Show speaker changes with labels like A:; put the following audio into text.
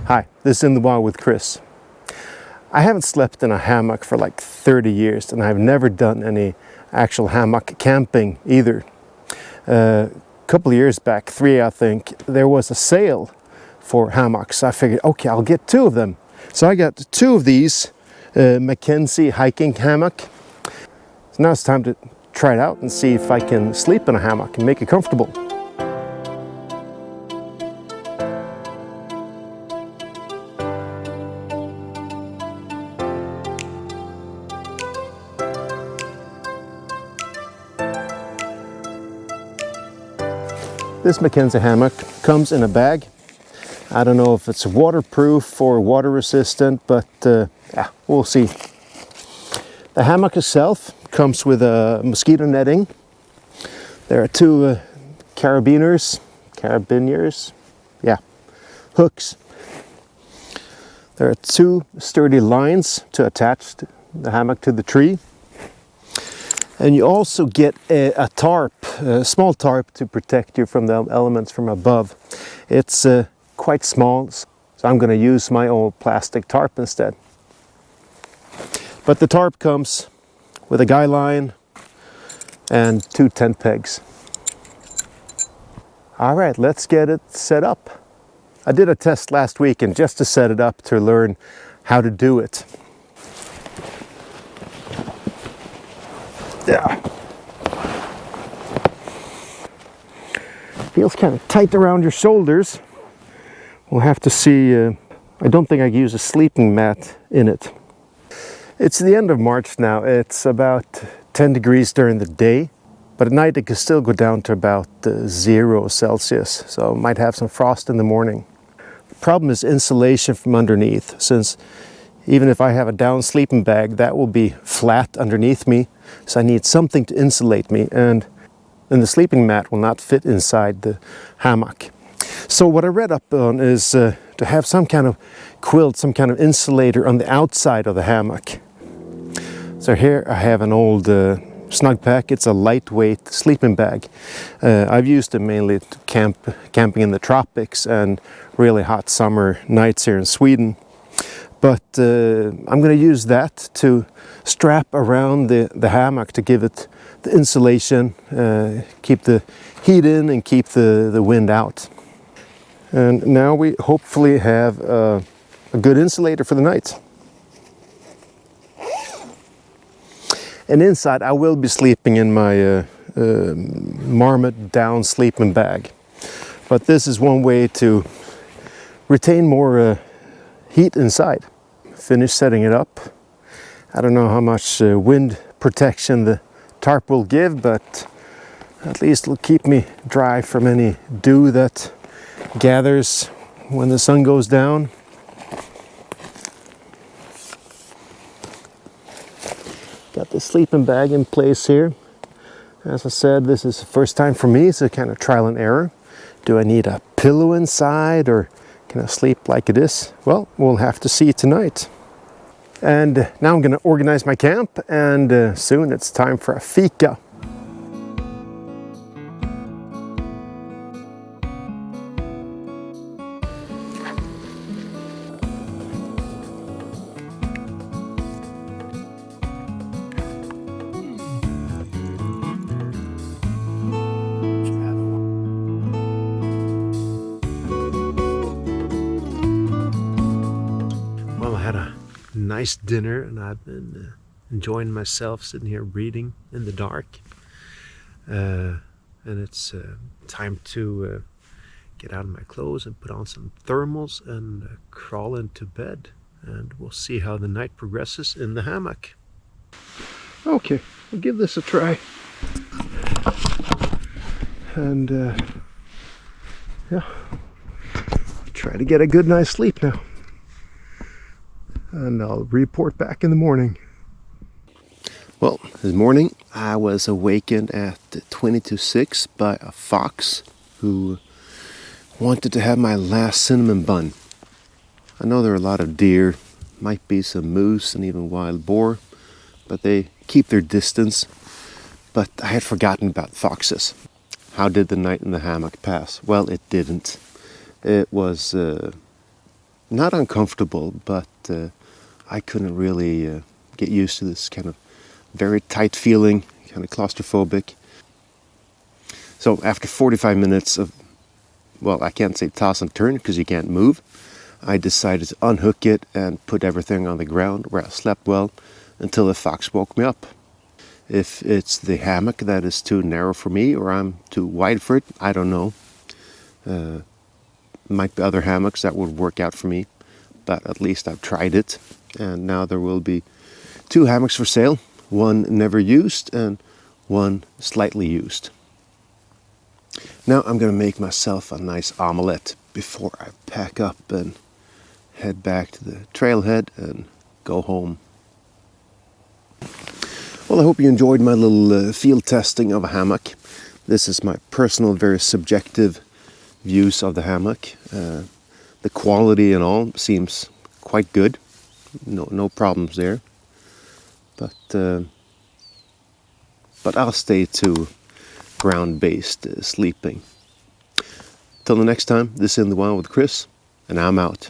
A: Hi, this is In the Wild with Chris. I haven't slept in a hammock for like 30 years and I've never done any actual hammock camping either. A couple of years back, 3 I think, there was a sale for hammocks. I figured, okay, I'll get 2 of them. So I got 2 of these Mackenzie hiking hammock. So now it's time to try it out and see if I can sleep in a hammock and make it comfortable. This Mackenzie hammock comes in a bag. I don't know if it's waterproof or water resistant, but yeah, we'll see. The hammock itself comes with a mosquito netting. There are 2 carabiners, hooks. There are 2 sturdy lines to attach the hammock to the tree. And you also get a tarp, a small tarp to protect you from the elements from above. It's quite small, so I'm going to use my old plastic tarp instead. But the tarp comes with a guy line and 2 tent pegs. All right, let's get it set up. I did a test last week and just to set it up to learn how to do it. Yeah. Feels kind of tight around your shoulders. We'll have to see. I don't think I can use a sleeping mat in it. It's the end of March now. It's about 10 degrees during the day, but at night it can still go down to about 0 Celsius. So might have some frost in the morning. The problem is insulation from underneath, since even if I have a down sleeping bag, that will be flat underneath me. So I need something to insulate me, and the sleeping mat will not fit inside the hammock. So what I read up on is to have some kind of quilt, some kind of insulator on the outside of the hammock. So here I have an old snug pack. It's a lightweight sleeping bag. I've used it mainly to camping in the tropics and really hot summer nights here in Sweden. But I'm going to use that to strap around the hammock to give it the insulation, keep the heat in and keep the wind out. And now we hopefully have a good insulator for the night. And inside I will be sleeping in my marmot down sleeping bag. But this is one way to retain more heat inside. Finish setting it up. I don't know how much wind protection the tarp will give, but at least it'll keep me dry from any dew that gathers when the sun goes down. Got the sleeping bag in place here. As I said, this is the first time for me. It's a kind of trial and error. Do I need a pillow inside, or can I sleep like it is? Well, we'll have to see tonight. And now I'm going to organize my camp, and soon it's time for a fika. Nice dinner, and I've been enjoying myself sitting here reading in the dark, and it's time to get out of my clothes and put on some thermals and crawl into bed, and we'll see how the night progresses in the hammock. Okay, we'll give this a try, and yeah, try to get a good night's sleep now. And I'll report back in the morning. Well, this morning I was awakened at 6:20 by a fox who wanted to have my last cinnamon bun. I know there are a lot of deer, might be some moose and even wild boar, but they keep their distance. But I had forgotten about foxes. How did the night in the hammock pass? Well, it didn't. It was not uncomfortable, but I couldn't really get used to this kind of very tight feeling, kind of claustrophobic. So after 45 minutes of, well, I can't say toss and turn because you can't move, I decided to unhook it and put everything on the ground where I slept well until the fox woke me up. If it's the hammock that is too narrow for me or I'm too wide for it, I don't know. Might be other hammocks that would work out for me, but at least I've tried it. And now there will be 2 hammocks for sale, one never used and one slightly used. Now I'm going to make myself a nice omelette before I pack up and head back to the trailhead and go home. Well, I hope you enjoyed my little field testing of a hammock. This is my personal, very subjective views of the hammock. The quality and all seems quite good. No problems there. But I'll stay to ground-based sleeping. Till the next time, this is In the Wild with Chris, and I'm out.